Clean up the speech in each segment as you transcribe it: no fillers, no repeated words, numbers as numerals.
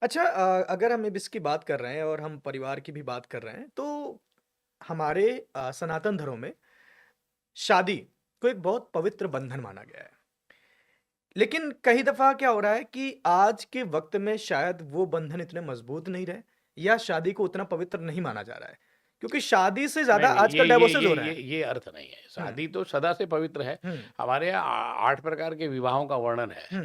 अच्छा अगर हम अब इसकी बात कर रहे हैं और हम परिवार की भी बात कर रहे हैं, तो हमारे सनातन धर्म में शादी को एक बहुत पवित्र बंधन माना गया है। लेकिन कई दफ़ा क्या हो रहा है कि आज के वक़्त में शायद वो बंधन इतने मज़बूत नहीं रहे या शादी को उतना पवित्र नहीं माना जा रहा है। क्योंकि शादी से नहीं, ज़्यादा नहीं, आजकल डिवोर्सेज़ हो रहे हैं। ये अर्थ नहीं है। हुँ, शादी तो सदा से पवित्र है। हुँ, हमारे यहाँ 8 प्रकार के विवाहों का वर्णन है। हुँ,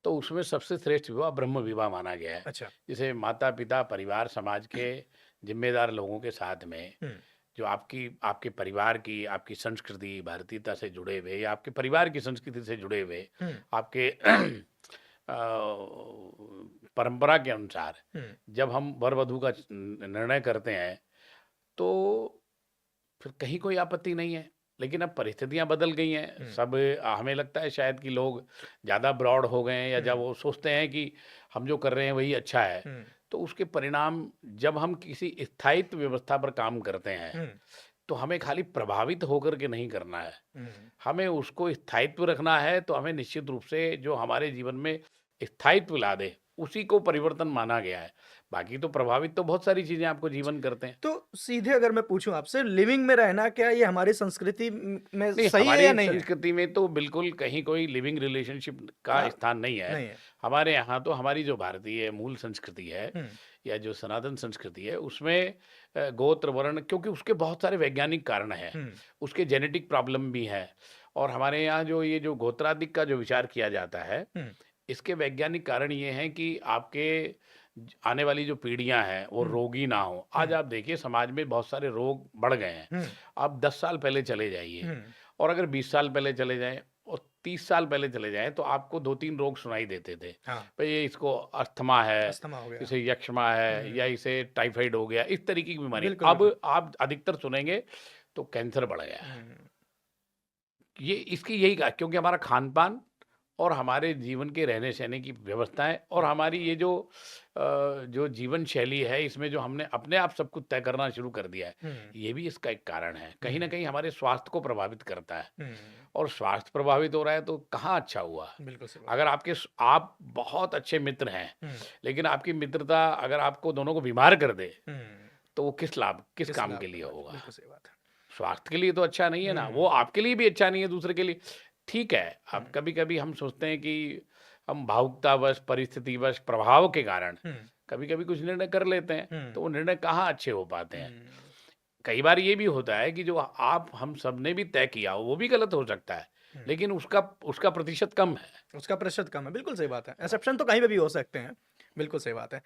तो उसमें सबसे श्रेष्ठ विवाह ब्रह्म विवाह माना गया है। अच्छा। जिसे माता-पिता, परिवार, समाज के ज़िम्मेदार लोगों के साथ में हुँ, जो आपकी आपके परिवार की, आपकी संस्कृति, भारतीयता से जुड़े हुए या आपके परिवार की संस्कृति से जुड़े हुए, हुँ, आपके परंपरा के अनुसार हुँ, जब हम वर-वधू का निर्णय करते हैं, तो फिर कहीं कोई आपत्ति नहीं है। लेकिन अब परिस्थितियाँ बदल गई हैं। हुँ, सब हमें लगता है शायद कि लोग ज़्यादा ब्रॉड हो गए हैं या जब हुँ, वो सोचते हैं कि हम जो कर रहे हैं वही अच्छा है। हुँ, तो उसके परिणाम जब हम किसी स्थायित्व व्यवस्था पर काम करते हैं, हुँ, तो हमें खाली प्रभावित होकर के नहीं करना है। हुँ। हमें उसको स्थायित्व रखना है, तो हमें निश्चित रूप से जो हमारे जीवन में स्थायित्व ला दे, उसी को परिवर्तन माना गया है। बाकी तो प्रभावित तो बहुत सारी चीज़ें आपको जीवन करते हैं। तो सीधे अगर मैं पूछूँ आपसे लिविंग में रहना क्या ये हमारी संस्कृति में नहीं, सही है या हमारी नहीं है? संस्कृति में तो बिल्कुल कहीं कोई लिविंग रिलेशनशिप का हाँ, स्थान नहीं है। नहीं है। हमारे यहाँ तो हमारी जो भारतीय मूल संस्कृति है हुँ, या जो सनातन संस्कृति है उसमें गोत्र, वर्ण क्योंकि उसके बहुत सारे वैज्ञानिक कारण हैं। हुँ, उसके जेनेटिक प्रॉब्लम भी हैं और हमारे यहाँ जो ये जो गोत्रादिक का जो विचार किया जाता है, हुँ, इसके वैज्ञानिक कारण ये हैं कि आपके आने वाली जो पीढ़ियां हैं वो हुँ, रोगी ना हो। हुँ, आज आप देखिए समाज में बहुत सारे रोग बढ़ गए हैं। हुँ, आप 10 साल पहले चले जाइए हुँ, और अगर 20 साल पहले चले जाएं और 30 साल पहले चले जाएं तो आपको 2-3 रोग सुनाई देते थे। हाँ, भाई ये इसको अस्थमा है, अस्थमा हो गया। इसे यक्ष्मा है हुँ, या इसे टाइफाइड हो गया, इस तरीके की बीमारी। बिल्कुल, अब बिल्कुल। आप अधिकतर सुनेंगे तो कैंसर बढ़ गया है। हुँ, ये इसकी यही का क्योंकि हमारा खान-पान और हमारे जीवन के रहने-सहने की व्यवस्थाएँ और हुँ, हमारी ये जो जीवन शैली है, इसमें जो हमने अपने आप सब कुछ तय करना शुरू कर दिया है, हुँ, ये भी इसका एक कारण है। कहीं न हुँ, कहीं हमारे स्वास्थ्य को प्रभावित करता है हुँ, और स्वास्थ्य प्रभावित हो रहा है तो कहाँ अच्छा हुआ। बिल्कुल सही बात। अगर आप बहुत अच्छे मित्र हैं, हुँ, लेकिन आपकी मित्रता अगर आपको दोनों को बीमार कर दे, हुँ, तो वो किस किस काम लाभ के का लिए बात है, होगा? बिल्कुल सही बात है। स्वास्थ्य के लिए तो अच्छा नहीं है ना, वो हुँ, आपके लिए भी अच्छा नहीं है, दूसरे के लिए ठीक है। हुँ, अब कभी-कभी हम सोचते हैं कि हम भावुकतावश, परिस्थितिवश, प्रभाव के कारण हुँ, कभी-कभी कुछ निर्णय कर लेते हैं, हुँ, तो वो निर्णय कहाँ अच्छे हो पाते हैं। हुँ, कई बार ये भी होता है कि जो आप हम सबने भी तय किया हो, वो भी गलत हो सकता है, हुँ, लेकिन उसका उसका प्रतिशत कम है। उसका प्रतिशत कम है, बिल्कुल सही बात है। हाँ। एक्सेप्शन तो कहीं पे भी हो सकते हैं, बिल्कुल सही बात है।